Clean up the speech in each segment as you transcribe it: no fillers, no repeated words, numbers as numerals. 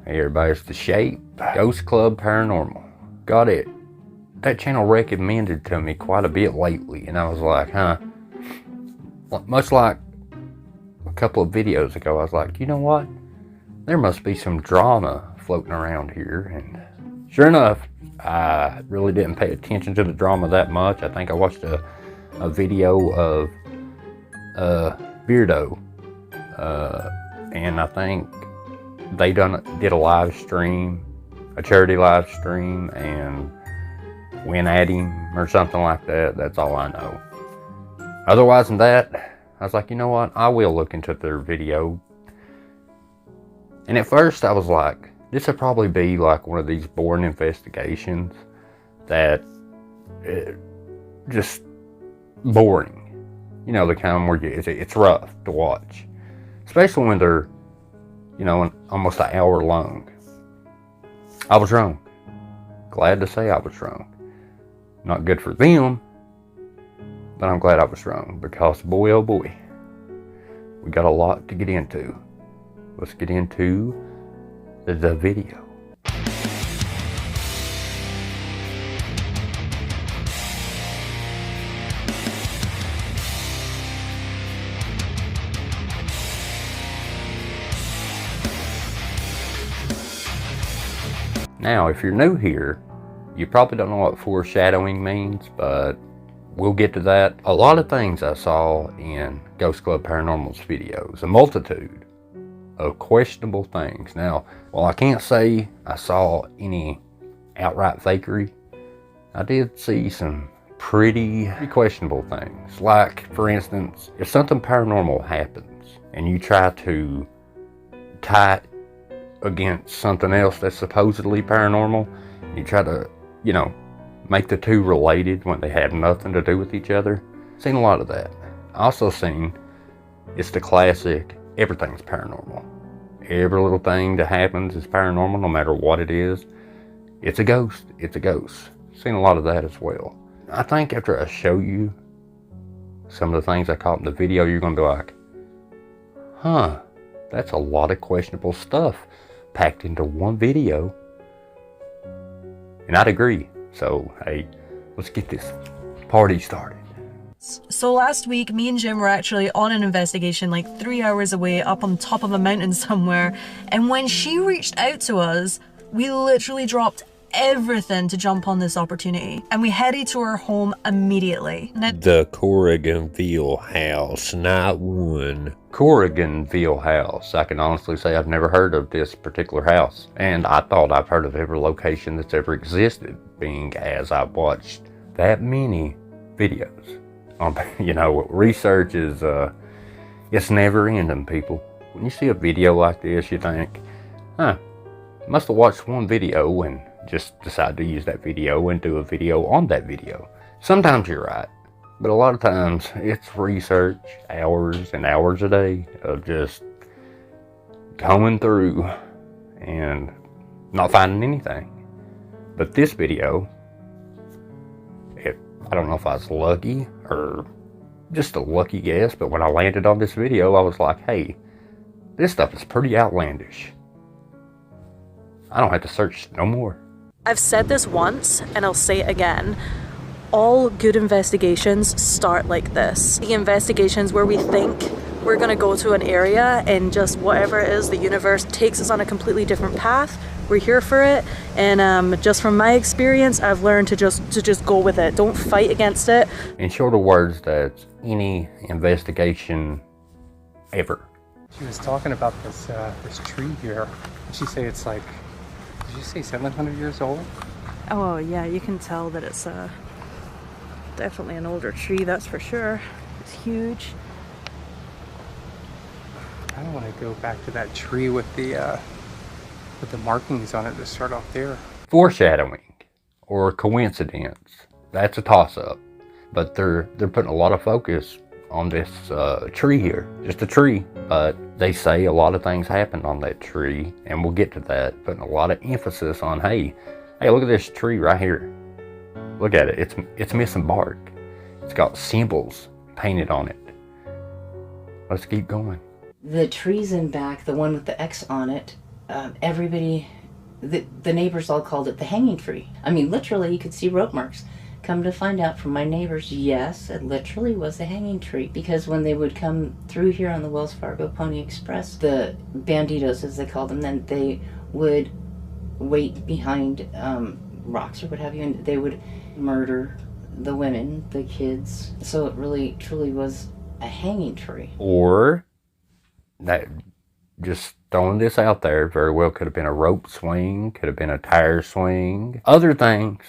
Hey everybody, it's The Shape, Ghost Club Paranormal. Got it. That channel recommended to me quite a bit lately, and I was like, much like a couple of videos ago, I was like, you know what? There must be some drama floating around here, and sure enough, I really didn't pay attention to the drama that much. I think I watched a video of Beardo, and I think they did a live stream, a charity live stream, and went at him or something like that. That's all I know. Otherwise than that, I was like, you know what? I will look into their video. And at first I was like, this would probably be like one of these boring investigations that just boring. You know, the kind where it's rough to watch. Especially when they're, you know, almost an hour long. I was wrong. Glad to say I was wrong. Not good for them, but I'm glad I was wrong, because boy oh boy, we got a lot to get into. Let's get into the video. Now, if you're new here, you probably don't know what foreshadowing means, but we'll get to that. A lot of things I saw in Ghost Club Paranormal's videos, a multitude of questionable things. Now, while I can't say I saw any outright fakery, I did see some pretty questionable things. Like, for instance, if something paranormal happens and you try to tie it against something else that's supposedly paranormal, you try to, you know, make the two related when they have nothing to do with each other. Seen a lot of that. Also seen, it's the classic, everything's paranormal. Every little thing that happens is paranormal, no matter what it is. It's a ghost, it's a ghost. Seen a lot of that as well. I think after I show you some of the things I caught in the video, you're gonna be like, that's a lot of questionable stuff packed into one video. And I'd agree. So, hey, let's get this party started. So last week, me and Jim were actually on an investigation like 3 hours away up on top of a mountain somewhere. And when she reached out to us, we literally dropped everything to jump on this opportunity. And we headed to her home immediately. The Corriganville house, not one. Corriganville house. I can honestly say I've never heard of this particular house. And I thought I've heard of every location that's ever existed, being as I've watched that many videos. You know, research is, it's never ending, people. When you see a video like this, you think, must have watched one video and just decide to use that video and do a video on that video. Sometimes you're right, but a lot of times it's research, hours and hours a day of just going through and not finding anything. But this video, I don't know if I was lucky or just a lucky guess, but when I landed on this video, I was like, hey, this stuff is pretty outlandish. I don't have to search no more. I've said this once, and I'll say it again. All good investigations start like this. The investigations where we think we're gonna go to an area and just whatever it is, the universe takes us on a completely different path. We're here for it, and just from my experience, I've learned to just go with it. Don't fight against it. In shorter words, that's any investigation ever. She was talking about this tree here. Did she say it's like, did you say 700 years old? Oh yeah, you can tell that it's definitely an older tree, that's for sure. It's huge. I don't want to go back to that tree with the markings on it to start off there. Foreshadowing or coincidence, that's a toss-up. But they're putting a lot of focus on this tree here. Just a tree, but they say a lot of things happened on that tree, and we'll get to that. Putting a lot of emphasis on, hey, look at this tree right here. Look at it, it's missing bark. It's got symbols painted on it. Let's keep going. The trees in back, the one with the X on it, everybody, the neighbors all called it the hanging tree. I mean, literally, you could see rope marks. Come to find out from my neighbors, yes, it literally was a hanging tree. Because when they would come through here on the Wells Fargo Pony Express, the banditos, as they called them, then they would wait behind rocks or what have you, and they would murder the women, the kids. So it really, truly was a hanging tree. Or, that, just throwing this out there, very well could have been a rope swing, could have been a tire swing, other things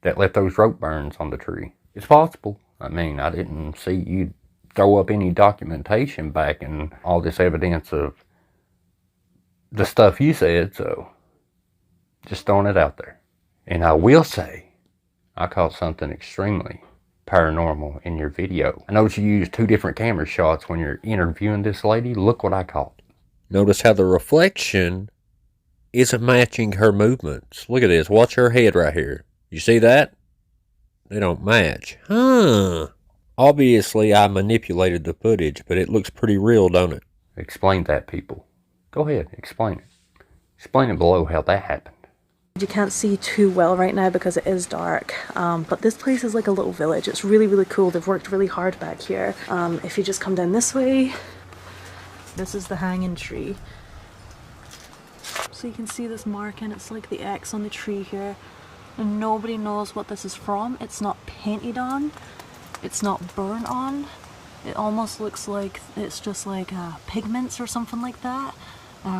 that left those rope burns on the tree. It's possible. I mean, I didn't see you throw up any documentation back and all this evidence of the stuff you said, so just throwing it out there. And I will say, I caught something extremely paranormal in your video. I noticed you used 2 different camera shots when you're interviewing this lady. Look what I caught. Notice how the reflection isn't matching her movements. Look at this. Watch her head right here. You see that? They don't match. Huh. Obviously, I manipulated the footage, but it looks pretty real, don't it? Explain that, people. Go ahead, explain it. Explain it below how that happened. You can't see too well right now because it is dark, but this place is like a little village. It's really, really cool. They've worked really hard back here. If you just come down this way, this is the hanging tree. So you can see this marking. It's like the X on the tree here. And nobody knows what this is from. It's not painted on. It's not burnt on. It almost looks like it's just like pigments or something like that,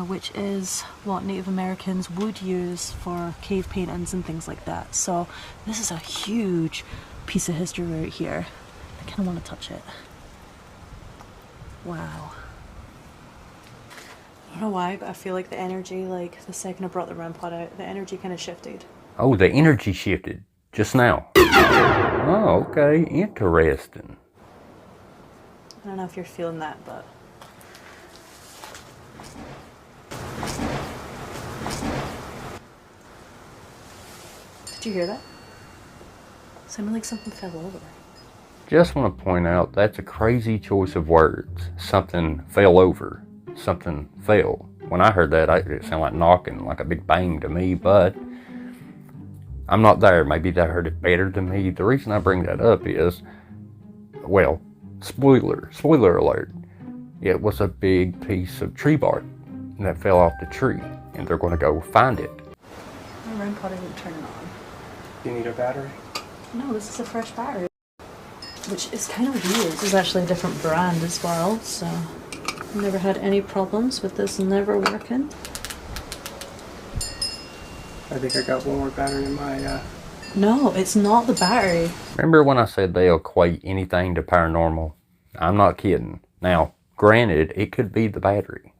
which is what Native Americans would use for cave paintings and things like that. So this is a huge piece of history right here. I kind of want to touch it. Wow. I don't know why, but I feel like the energy, like the second I brought the REM pod out, the energy kind of shifted. Oh, the energy shifted just now. Oh, okay, interesting. I don't know if you're feeling that, but... Did you hear that? Sounded like something fell over. Just want to point out, that's a crazy choice of words. Something fell over. Something fell. When I heard that, it sounded like knocking, like a big bang to me, but I'm not there. Maybe they heard it better than me. The reason I bring that up is, well, spoiler alert. It was a big piece of tree bark that fell off the tree, and they're going to go find it. My REM pod isn't turning on. Do you need a battery? No, this is a fresh battery. Which is kind of weird. This is actually a different brand as well, so I've never had any problems with this never working. I think I got one more battery in my, No, it's not the battery. Remember when I said they equate anything to paranormal? I'm not kidding. Now, granted, it could be the battery.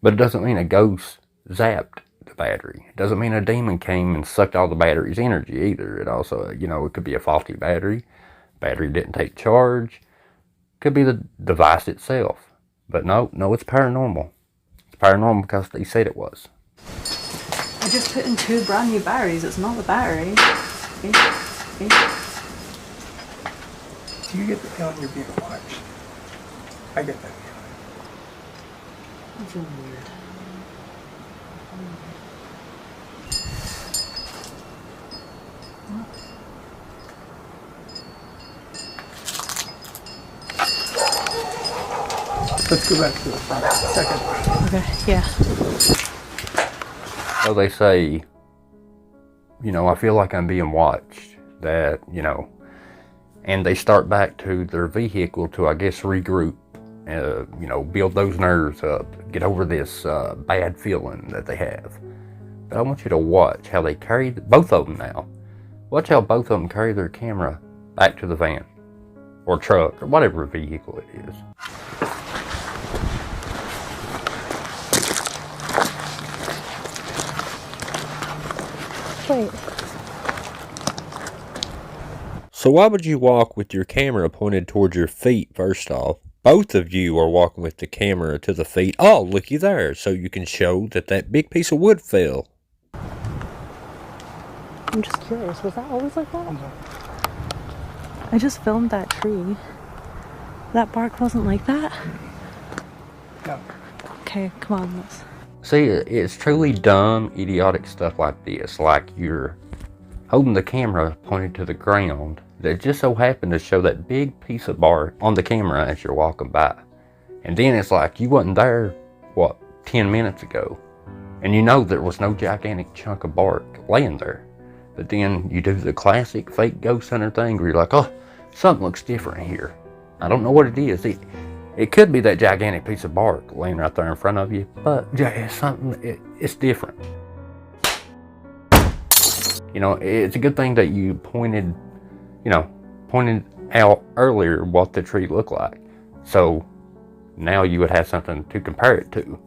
But it doesn't mean a ghost zapped the battery. It doesn't mean a demon came and sucked all the battery's energy either. It also, it could be a faulty battery. Battery didn't take charge. Could be the device itself. But no, it's paranormal. It's paranormal because they said it was. I just put in 2 brand new batteries. It's not the battery. Okay. Do you get the feeling you're being watched? I get that feeling. I feel weird. Let's go back to the front. Second. Okay, yeah. So they say, I feel like I'm being watched. That, and they start back to their vehicle to, I guess, regroup, build those nerves up, get over this bad feeling that they have. But I want you to watch how they carry, both of them now, watch how both of them carry their camera back to the van, or truck, or whatever vehicle it is. Wait. So why would you walk with your camera pointed towards your feet, first off? Both of you are walking with the camera to the feet. Oh, looky there. So you can show that big piece of wood fell. I'm just curious, was that always like that? I just filmed that tree. That bark wasn't like that? No. Okay, come on, let's... See, it's truly dumb, idiotic stuff like this, like you're holding the camera pointed to the ground that just so happened to show that big piece of bark on the camera as you're walking by. And then it's like you wasn't there, 10 minutes ago. And you know there was no gigantic chunk of bark laying there. But then you do the classic fake ghost hunter thing where you're like, oh, something looks different here. I don't know what it is. It could be that gigantic piece of bark laying right there in front of you, but it's something, it's different. You know, it's a good thing that you pointed out earlier what the tree looked like. So now you would have something to compare it to.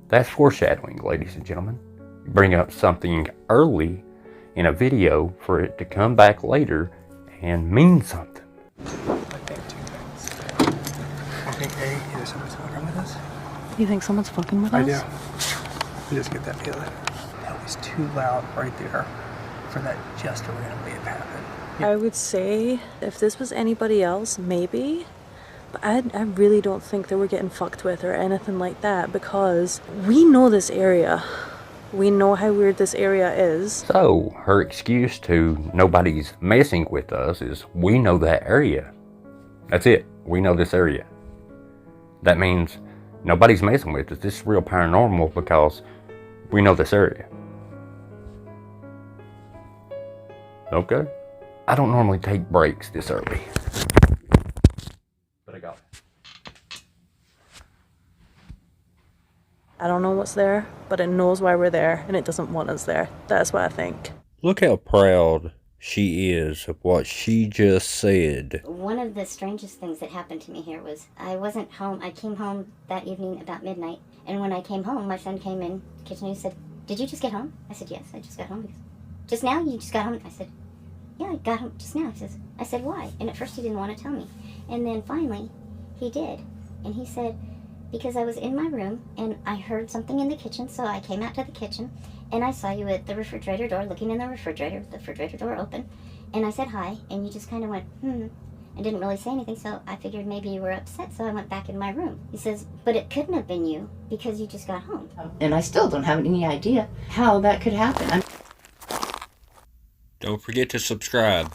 That's foreshadowing, ladies and gentlemen. You bring up something early in a video for it to come back later and mean something. I think two things. I think A, either someone's fucking with us. You think someone's fucking with I us? do. I just get that feeling. That was too loud right there for that just to randomly have happened. I would say if this was anybody else, maybe. But I really don't think that we're getting fucked with or anything like that, because we know this area. We know how weird this area is. So her excuse to nobody's messing with us is we know that area. That's it. We know this area. That means nobody's messing with us. This is real paranormal because we know this area. Okay. I don't normally take breaks this early. But I got it. I don't know what's there, but it knows why we're there and it doesn't want us there. That's what I think. Look how proud she is of what she just said. One of the strangest things that happened to me here was I wasn't home. I came home that evening about midnight, and when I came home, my son came in the kitchen and he said, "Did you just get home?" I said, "Yes, I just got home." He goes, "Just now? You just got home?" I said, "Yeah, I got home just now." I said, "Why?" And at first he didn't want to tell me. And then finally, he did. And he said, "Because I was in my room and I heard something in the kitchen, so I came out to the kitchen and I saw you at the refrigerator door looking in the refrigerator door open. And I said hi, and you just kind of went, and didn't really say anything, so I figured maybe you were upset, so I went back in my room." He says, "But it couldn't have been you because you just got home." And I still don't have any idea how that could happen. Don't forget to subscribe.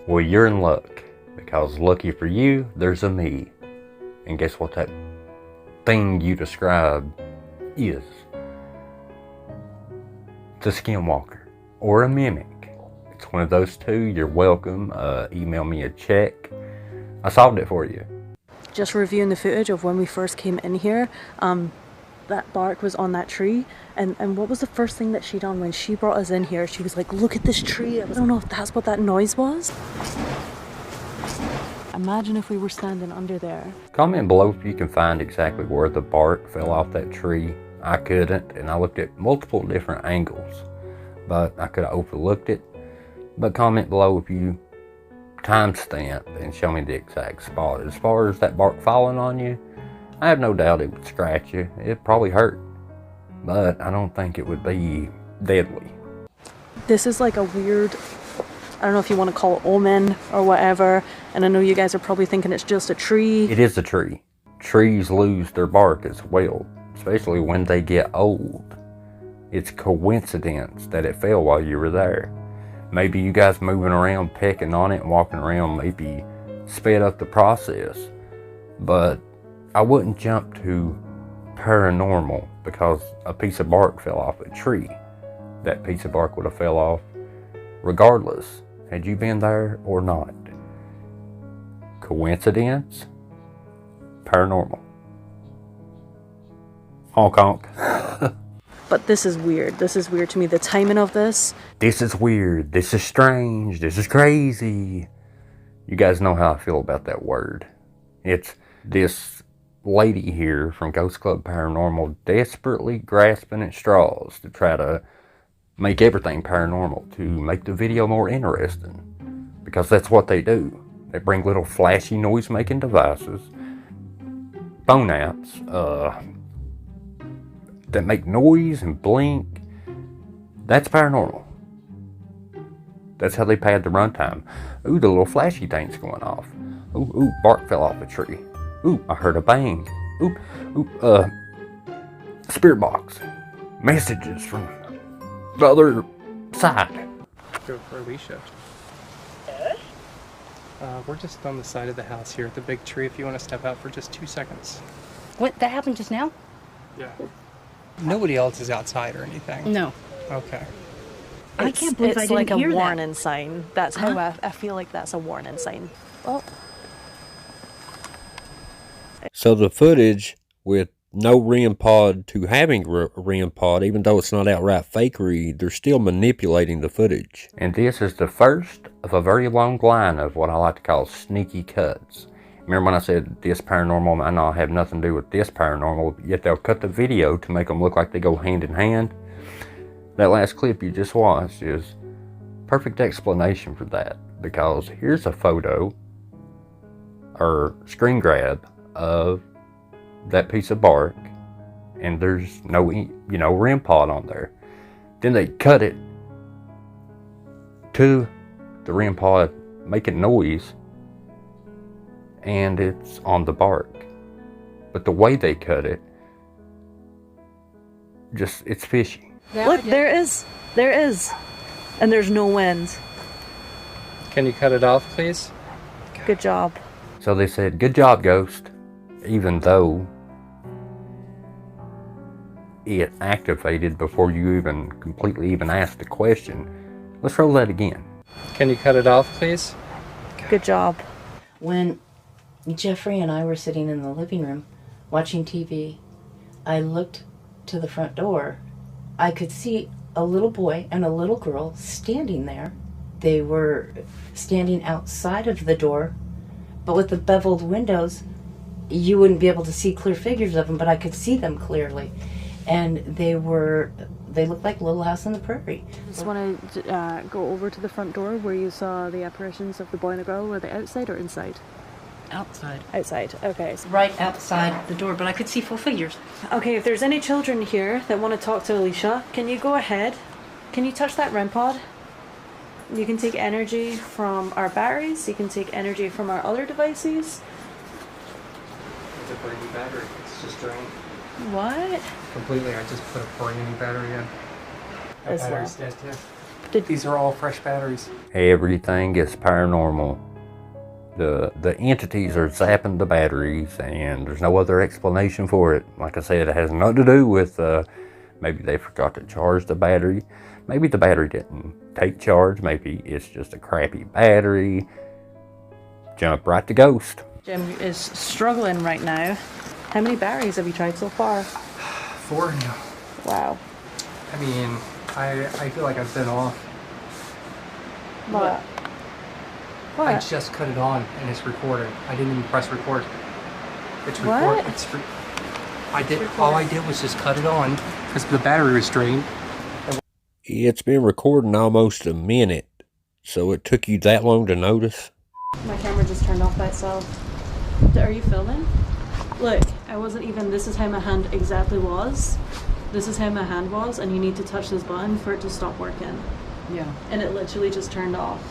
Well, you're in luck, because lucky for you, there's a me. And guess what that thing you described is? It's a skinwalker or a mimic. It's one of those two. You're welcome. Email me a check. I solved it for you. Just reviewing the footage of when we first came in here, that bark was on that tree, and what was the first thing that she done when she brought us in here? She was like, "Look at this tree." I don't know if that's what that noise was. Imagine if we were standing under there. Comment below if you can find exactly where the bark fell off that tree. I couldn't, and I looked at multiple different angles, but I could have overlooked it. But comment below if you timestamp and show me the exact spot. As far as that bark falling on you, I have no doubt it would scratch you. It'd probably hurt, but I don't think it would be deadly. This is like a weird, I don't know if you want to call it omen or whatever, and I know you guys are probably thinking it's just a tree. It is a tree. Trees lose their bark as well, especially when they get old. It's coincidence that it fell while you were there. Maybe you guys moving around, pecking on it and walking around maybe sped up the process. But I wouldn't jump to paranormal because a piece of bark fell off a tree. That piece of bark would have fell off regardless, had you been there or not. Coincidence? Paranormal. Honk honk. But this is weird. This is weird to me. The timing of this. This is weird. This is strange. This is crazy. You guys know how I feel about that word. It's this lady here from Ghost Club Paranormal desperately grasping at straws to try to make everything paranormal, to make the video more interesting. Because that's what they do. They bring little flashy noise-making devices, phone apps, that make noise and blink. That's paranormal. That's how they pad the runtime. Ooh, the little flashy thing's going off. Ooh, bark fell off a tree. Ooh, I heard a bang. Ooh, spirit box. Messages from the other side. Go for Alicia. Yes? We're just on the side of the house here at the big tree if you want to step out for just 2 seconds. What, that happened just now? Yeah. Nobody else is outside or anything? No. Okay. I can't believe I It's didn't like a hear that. warning sign. That's how I feel like that's a warning sign. Oh, So the footage with no REM pod to having REM pod, even though it's not outright fakery, they're still manipulating the footage. And this is the first of a very long line of what I like to call sneaky cuts. Remember when I said this paranormal might not have nothing to do with this paranormal, yet they'll cut the video to make them look like they go hand in hand? That last clip you just watched is perfect explanation for that, because here's a photo or screen grab of that piece of bark, and there's no, REM pod on there. Then they cut it to the REM pod making noise, and it's on the bark. But the way they cut it, it's fishy. look, there is. And there's no wind. Can you cut it off, please? Good job. So they said, good job, ghost, even though it activated before you even completely asked the question. Let's roll that again. Can you cut it off, please? Good job. When Jeffrey and I were sitting in the living room watching TV, I looked to the front door. I could see a little boy and a little girl standing there. They were standing outside of the door, but with the beveled windows, you wouldn't be able to see clear figures of them, but I could see them clearly. And they looked like Little House on the Prairie. Just want to go over to the front door where you saw the apparitions of the boy and the girl. Were they outside or inside? Outside. Outside, okay. Right outside the door, but I could see full figures. Okay, if there's any children here that want to talk to Alicia, can you go ahead? Can you touch that REM pod? You can take energy from our batteries, you can take energy from our other devices. It's a brand new battery. It's just drained. What? Completely. I just put a brand new battery in. That As battery's well. dead too. These are all fresh batteries. Everything is paranormal. The entities are zapping the batteries, and there's no other explanation for it. Like I said, it has nothing to do with maybe they forgot to charge the battery. Maybe the battery didn't take charge. Maybe it's just a crappy battery. Jump right to ghost. Jim is struggling right now. How many batteries have you tried so far? 4 now. Wow. I mean, I feel like I've been off. What? I What? just cut it on and it's recording. I didn't even press record. It's What? All I did was just cut it on because the battery was drained. It's been recording almost a minute, so it took you that long to notice? My camera just turned off by itself. Are you filming? Look, I wasn't even, this is how my hand exactly was. This is how my hand was, and you need to touch this button for it to stop working. Yeah. And it literally just turned off.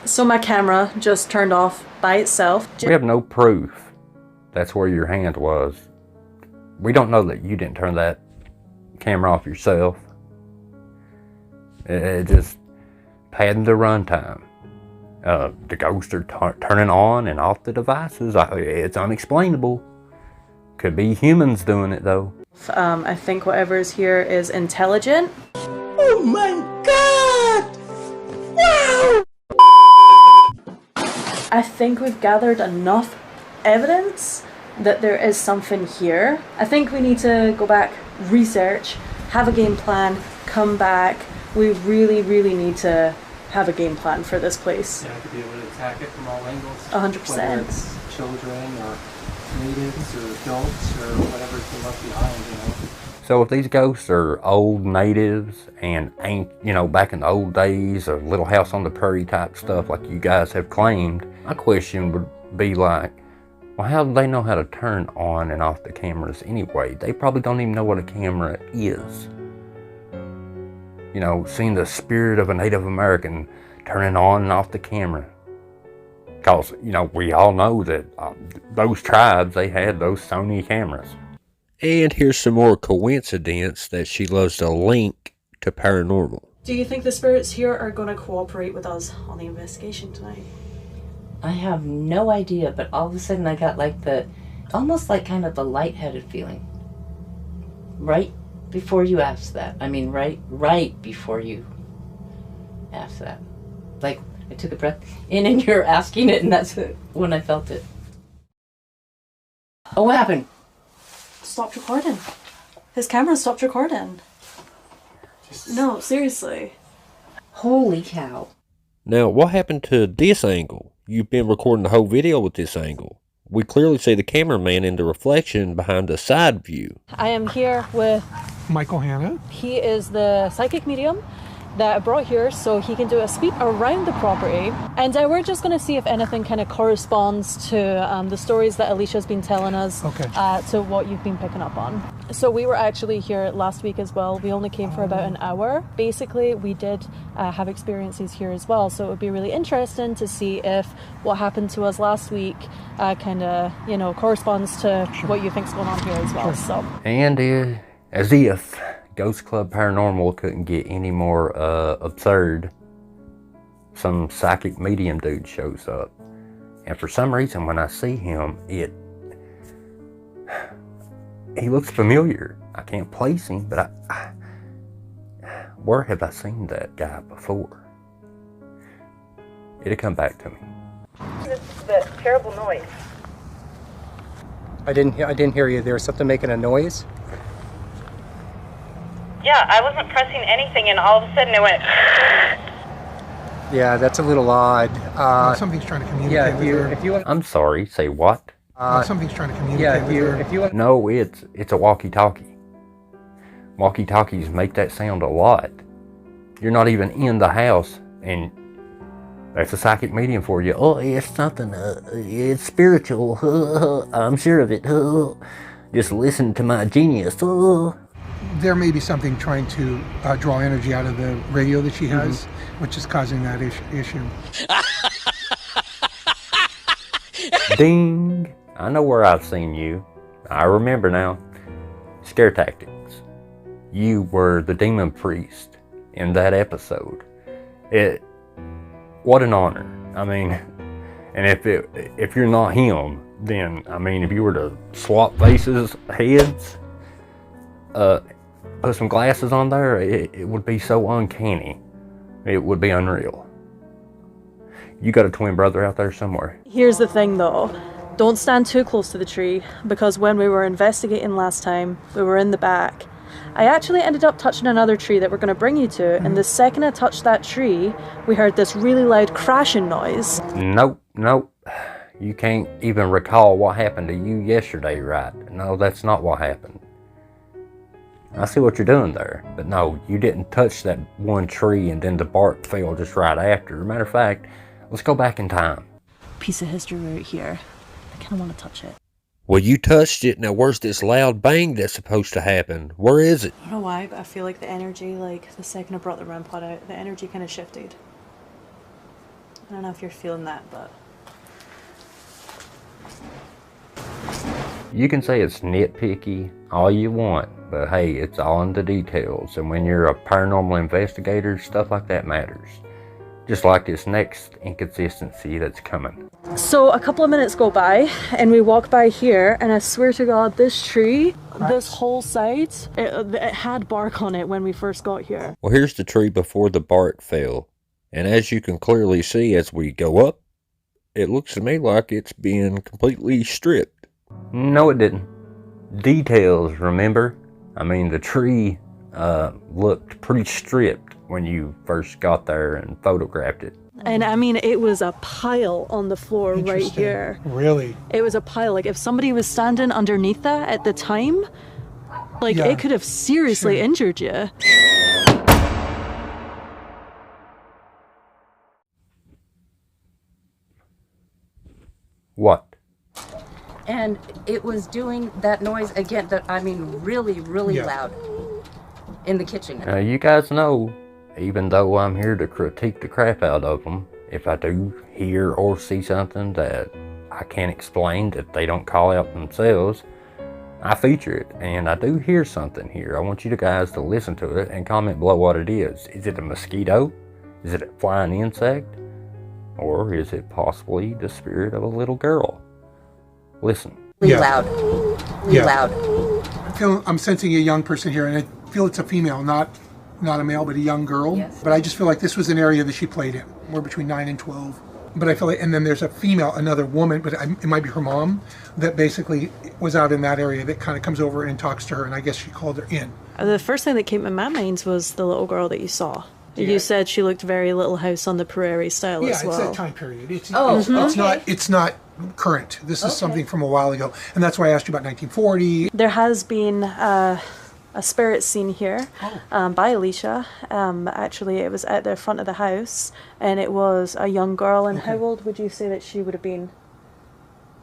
So my camera just turned off by itself. We have no proof that's where your hand was. We don't know that you didn't turn that camera off yourself. It just padding the runtime. The ghosts are turning on and off the devices. It's unexplainable. Could be humans doing it though. I think whatever is here is intelligent. Oh my god! Wow! I think we've gathered enough evidence that there is something here. I think we need to go back, research, have a game plan, come back. We really, really need to have a game plan for this place. Yeah, to be able to attack it from all angles. 100%. Whether it's children or natives or adults or whatever's been left behind, So if these ghosts are old natives and ain't, back in the old days of Little House on the Prairie type stuff like you guys have claimed, my question would be like, well, how do they know how to turn on and off the cameras anyway? They probably don't even know what a camera is. Seeing the spirit of a Native American turning on and off the camera. Because, we all know that those tribes, they had those Sony cameras. And here's some more coincidence that she loves to link to paranormal. Do you think the spirits here are going to cooperate with us on the investigation tonight? I have no idea, but all of a sudden I got like almost like kind of the lightheaded feeling. Right before you asked that. I mean, right before you asked that. Like, I took a breath in and you're asking it, and that's when I felt it. Oh, what happened? Stopped recording. His camera stopped recording. No, seriously. Holy cow. Now, what happened to this angle? You've been recording the whole video with this angle. We clearly see the cameraman in the reflection behind the side view. I am here with Michael Hanna. He is the psychic medium that I brought here so he can do a sweep around the property. And we're just going to see if anything kind of corresponds to the stories that Alicia's been telling us, to what you've been picking up on. So we were actually here last week as well. We only came for about an hour. Basically, we did have experiences here as well. So it would be really interesting to see if what happened to us last week kind of, corresponds to what you think's going on here as well. So. And as if Ghost Club Paranormal couldn't get any more absurd, some psychic medium dude shows up. And for some reason, when I see him, he looks familiar. I can't place him, but where have I seen that guy before? It'll come back to me. That terrible noise. I didn't hear you. There was something making a noise. Yeah, I wasn't pressing anything, and all of a sudden it went. Yeah, that's a little odd. Something's trying to communicate with her. I'm sorry, say what? Something's trying to communicate with her. No, it's a walkie-talkie. Walkie-talkies make that sound a lot. You're not even in the house, and that's a psychic medium for you. Oh, it's something, it's spiritual. I'm sure of it. Just listen to my genius. There may be something trying to draw energy out of the radio that she has, which is causing that issue. Ding! I know where I've seen you. I remember now. Scare Tactics. You were the demon priest in that episode. What an honor. I mean, and if you're not him, then, I mean, if you were to swap faces, heads, put some glasses on there, it would be so uncanny. It would be unreal. You got a twin brother out there somewhere. Here's the thing though. Don't stand too close to the tree, because when we were investigating last time, we were in the back. I actually ended up touching another tree that we're going to bring you to, and the second I touched that tree, we heard this really loud crashing noise. Nope. You can't even recall what happened to you yesterday, right? No, that's not what happened. I see what you're doing there, but no, you didn't touch that one tree and then the bark fell just right after. Matter of fact, let's go back in time. Piece of history right here. I kind of want to touch it. Well, you touched it. Now, where's this loud bang that's supposed to happen? Where is it? I don't know why, but I feel like the energy, the second I brought the REM pod out, the energy kind of shifted. I don't know if you're feeling that, but... You can say it's nitpicky all you want, but hey, it's all in the details. And when you're a paranormal investigator, stuff like that matters. Just like this next inconsistency that's coming. So a couple of minutes go by, and we walk by here, and I swear to God, this tree, this whole side, it had bark on it when we first got here. Well, here's the tree before the bark fell. And as you can clearly see as we go up, it looks to me like it's being completely stripped. No, it didn't. Details, remember? I mean, the tree looked pretty stripped when you first got there and photographed it. And I mean, it was a pile on the floor right here. Really? It was a pile. Like, if somebody was standing underneath that at the time, it could have seriously injured you. What? And it was doing that noise again, really, really loud in the kitchen. Now, you guys know, even though I'm here to critique the crap out of them, if I do hear or see something that I can't explain, that they don't call out themselves, I feature it, and I do hear something here. I want you guys to listen to it and comment below what it is. Is it a mosquito? Is it a flying insect? Or is it possibly the spirit of a little girl? Listen. Loud. I'm sensing a young person here, and I feel it's a female, not a male, but a young girl. Yes. But I just feel like this was an area that she played in. We're between 9 and 12. But I feel like, and then there's a female, another woman, but it might be her mom, that basically was out in that area that kind of comes over and talks to her, and I guess she called her in. The first thing that came to my mind was the little girl that you saw. Yeah. You said she looked very Little House on the Prairie style as well. Yeah, it's that time period. It's okay. It's not current. This is something from a while ago, and that's why I asked you about 1940. There has been a spirit scene here by Alicia. Actually, it was at the front of the house, and it was a young girl. And how old would you say that she would have been?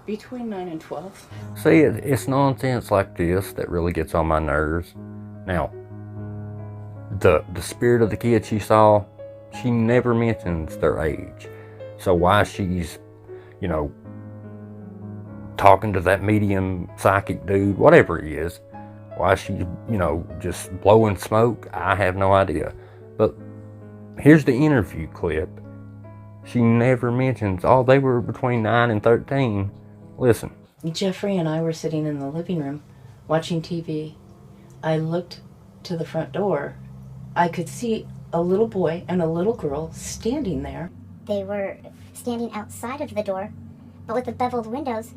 Between 9 and 12. See, it's nonsense like this that really gets on my nerves. Now, the spirit of the kid she saw, she never mentions their age. So why she's, talking to that medium psychic dude, whatever he is, why she's, just blowing smoke, I have no idea. But here's the interview clip. She never mentions, they were between 9 and 13. Listen. Jeffrey and I were sitting in the living room watching TV. I looked to the front door. I could see a little boy and a little girl standing there. They were standing outside of the door, but with the beveled windows,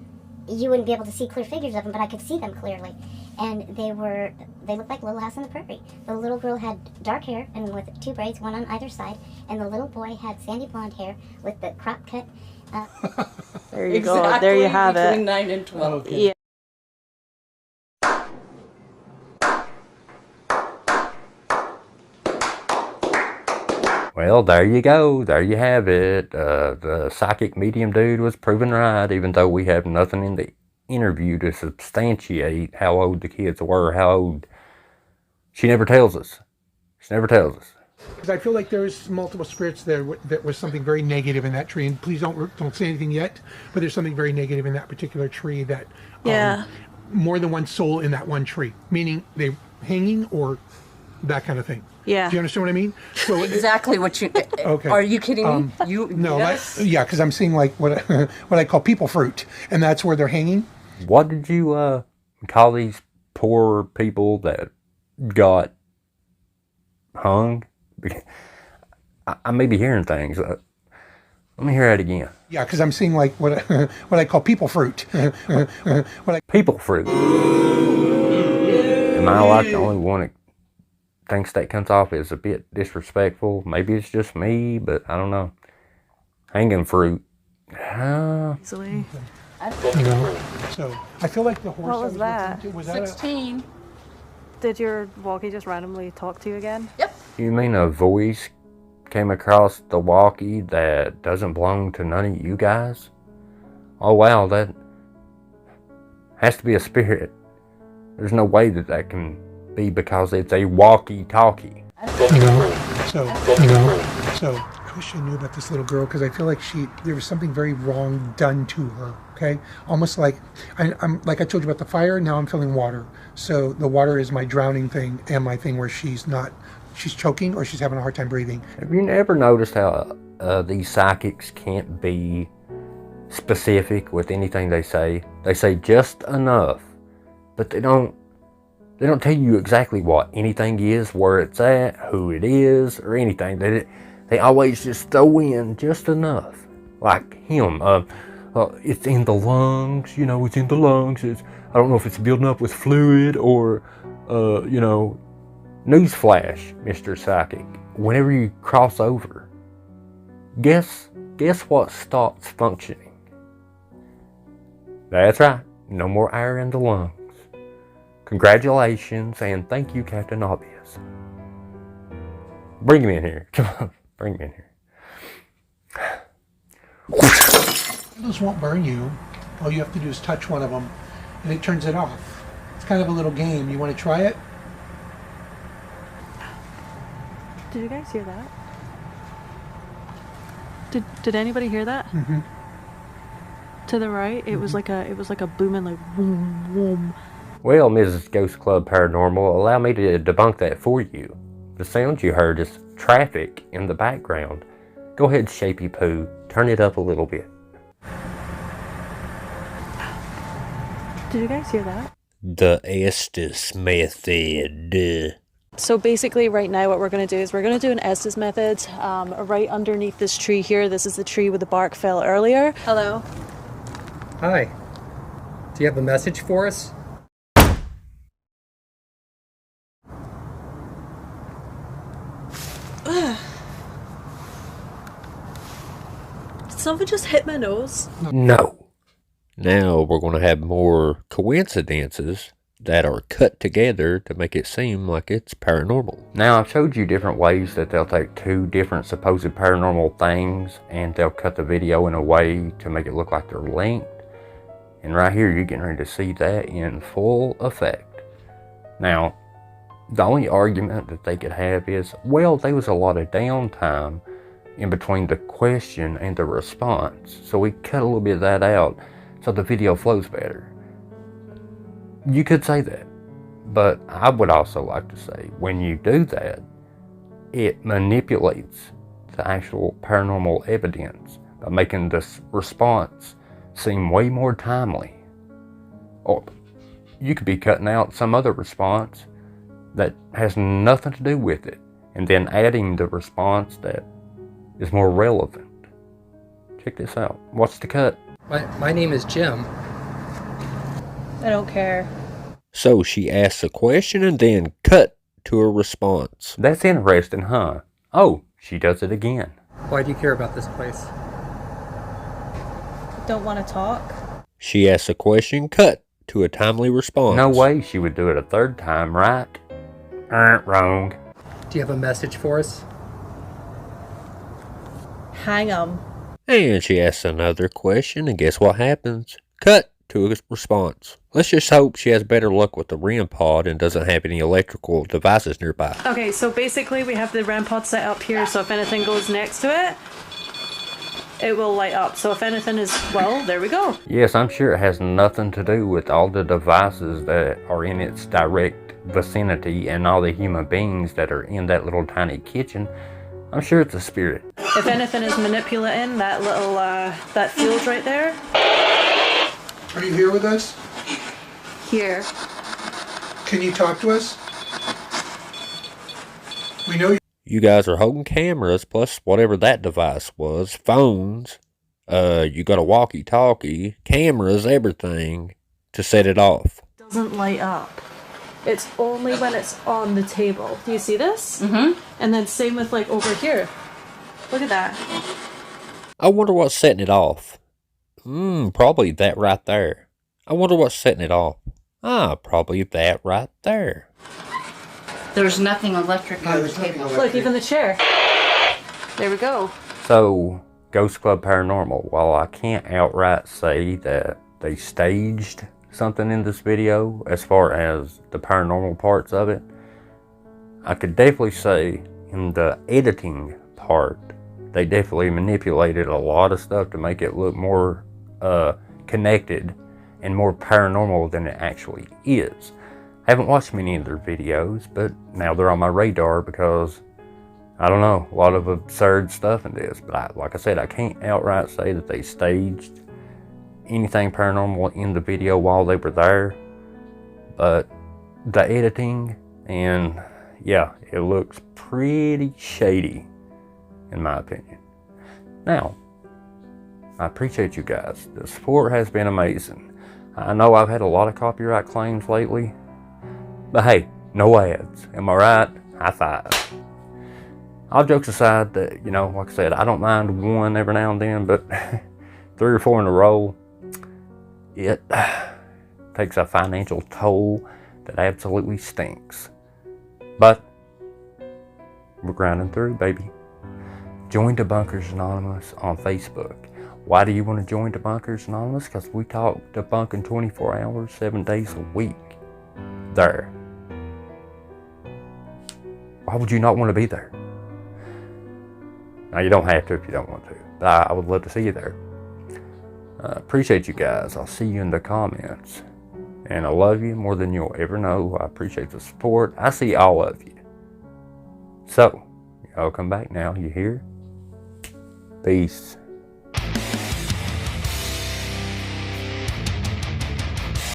you wouldn't be able to see clear figures of them, but I could see them clearly. And they looked like Little House on the Prairie. The little girl had dark hair and with 2 braids, one on either side, and the little boy had sandy blonde hair with the crop cut. There you go. There you have between it. 9 and 12. Okay. Yeah. Well, there you go. There you have it. The psychic medium dude was proven right, even though we have nothing in the interview to substantiate how old the kids were, how old. She never tells us. She never tells us. Because I feel like there's multiple spirits there that was something very negative in that tree, and please don't say anything yet, but there's something very negative in that particular tree that more than one soul in that one tree, meaning they hanging or that kind of thing. Yeah. Do you understand what I mean? So Exactly what you... Okay. Are you kidding me? No, Yes. because I'm seeing like what I call people fruit, and that's where they're hanging. What did you call these poor people that got hung? I may be hearing things. Let me hear it again. Yeah, because I'm seeing like what I call people fruit. People fruit. Am I like the only one that thinks that comes off as a bit disrespectful? Maybe it's just me, but I don't know. Hanging fruit. Easily. So I feel like the horse. What was that? Was 16. Did your walkie just randomly talk to you again? Yep. You mean a voice came across the walkie that doesn't belong to none of you guys? Oh wow, that has to be a spirit. There's no way that can be because it's a walkie-talkie. So I wish I knew about this little girl, because I feel like there was something very wrong done to her. Okay, almost like I'm like I told you about the fire. Now I'm feeling water. So the water is my drowning thing and my thing where she's choking or she's having a hard time breathing. Have you ever noticed how these psychics can't be specific with anything they say? They say just enough, but they don't tell you exactly what anything is, where it's at, who it is, or anything. They always just throw in just enough. Like him, it's in the lungs, it's in the lungs. I don't know if it's building up with fluid or, newsflash, Mr. Psychic. Whenever you cross over, guess what stops functioning? That's right, no more air in the lungs. Congratulations, and thank you, Captain Obvious. Bring him in here. Come on, bring him in here. Candles won't burn you. All you have to do is touch one of them, and it turns it off. It's kind of a little game. You want to try it? Did you guys hear that? Did anybody hear that? Mm-hmm. To the right, it was like a booming, like boom, boom. Well, Mrs. Ghost Club Paranormal, allow me to debunk that for you. The sound you heard is traffic in the background. Go ahead, Shapy Poo, turn it up a little bit. Did you guys hear that? The Estes method. So basically right now what we're going to do is we're going to do an Estes method right underneath this tree here. This is the tree where the bark fell earlier. Hello. Hi. Do you have a message for us? Did something just hit my nose? No. Now we're going to have more coincidences that are cut together to make it seem like it's paranormal. Now, I've showed you different ways that they'll take two different supposed paranormal things and they'll cut the video in a way to make it look like they're linked. And right here, you're getting ready to see that in full effect. Now, the only argument that they could have is, well, there was a lot of downtime in between the question and the response. So we cut a little bit of that out so the video flows better. You could say that, but I would also like to say when you do that, it manipulates the actual paranormal evidence by making this response seem way more timely. Or you could be cutting out some other response that has nothing to do with it and then adding the response that is more relevant. Check this out. What's the cut? My name is Jim. I don't care. So she asks a question and then cut to a response. That's interesting, huh? Oh, she does it again. Why do you care about this place? Don't want to talk? She asks a question, cut to a timely response. No way she would do it a third time, right? Wrong. Do you have a message for us? Hang 'em. And she asks another question, and guess what happens? Cut to a response. Let's just hope she has better luck with the REM pod and doesn't have any electrical devices nearby. Okay, so basically we have the REM pod set up here, so if anything goes next to it, it will light up. So if anything is, well, there we go. Yes, I'm sure it has nothing to do with all the devices that are in its direct vicinity and all the human beings that are in that little tiny kitchen. I'm sure it's a spirit. If anything is manipulating that little, that field right there. Are you here with us? Here. Can you talk to us? We know You guys are holding cameras plus whatever that device was, phones. You got a walkie-talkie, cameras, everything to set it off. Doesn't light up. It's only when it's on the table. Do you see this? Mm-hmm. And then same with like over here. Look at that. I wonder what's setting it off. Probably that right there. I wonder what's setting it off. Probably that right there. There's nothing electric on the table. Look, even the chair. There we go. So, Ghost Club Paranormal, while I can't outright say that they staged something in this video as far as the paranormal parts of it, I could definitely say in the editing part, they definitely manipulated a lot of stuff to make it look more connected and more paranormal than it actually is. I haven't watched many of their videos, but now they're on my radar because, I don't know, a lot of absurd stuff in this. But like I said, I can't outright say that they staged anything paranormal in the video while they were there. But the editing, and yeah, it looks pretty shady, in my opinion. Now, I appreciate you guys. The support has been amazing. I know I've had a lot of copyright claims lately, but hey, no ads. Am I right? High five. All jokes aside, that, you know, like I said, I don't mind one every now and then, but 3 or 4 in a row, it takes a financial toll that absolutely stinks. But we're grinding through, baby. Join Debunkers Anonymous on Facebook. Why do you want to join Debunkers Anonymous? Because we talk debunking 24 hours, 7 days a week. There. Why would you not want to be there? Now, you don't have to if you don't want to, but I would love to see you there. Appreciate you guys. I'll see you in the comments. And I love you more than you'll ever know. I appreciate the support. I see all of you. So, y'all come back now. You hear? Peace.